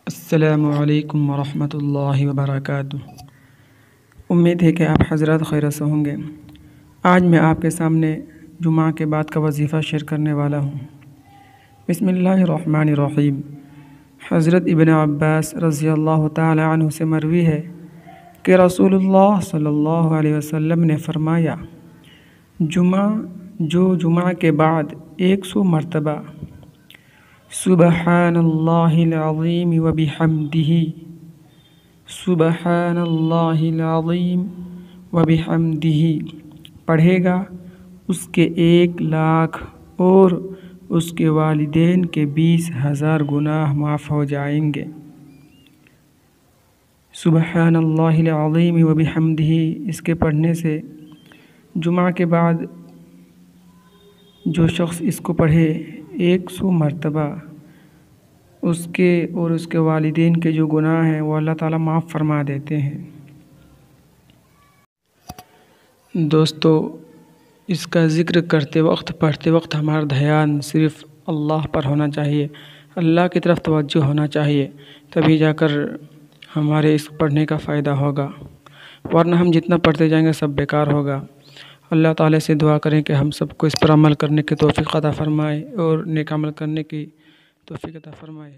السلام علیکم ورحمۃ اللہ وبرکاتہ۔ امید ہے کہ آپ حضرات خیر سے ہوں گے۔ آج میں آپ کے سامنے جمعہ کے بعد کا وظیفہ شیئر کرنے والا ہوں۔ بسم اللہ الرحمن الرحیم۔ حضرت ابن عباس رضی اللہ تعالی عنہ سے مروی ہے کہ رسول اللہ صلی اللہ علیہ وسلم نے فرمایا، جمعہ کے بعد 100 مرتبہ سبحان اللہ العظیم وبحمدہ، سبحان اللہ العظیم وبحمدہ پڑھے گا، اس کے 1,00,000 اور اس کے والدین کے 20,000 گناہ معاف ہو جائیں گے۔ سبحان اللہ العظیم وبحمدہ اس کے پڑھنے سے جمعہ کے بعد جو شخص اس کو پڑھے 100 مرتبہ، اس کے اور اس کے والدین کے جو گناہ ہیں وہ اللہ تعالیٰ معاف فرما دیتے ہیں۔ دوستو، اس کا ذکر کرتے وقت پڑھتے وقت ہمارا دھیان صرف اللہ پر ہونا چاہیے، اللہ کی طرف توجہ ہونا چاہیے، تبھی جا کر ہمارے اس پڑھنے کا فائدہ ہوگا، ورنہ ہم جتنا پڑھتے جائیں گے سب بیکار ہوگا۔ اللہ تعالیٰ سے دعا کریں کہ ہم سب کو اس پر عمل کرنے کی توفیق عطا فرمائے اور نیک عمل کرنے کی توفیق عطا فرمائے۔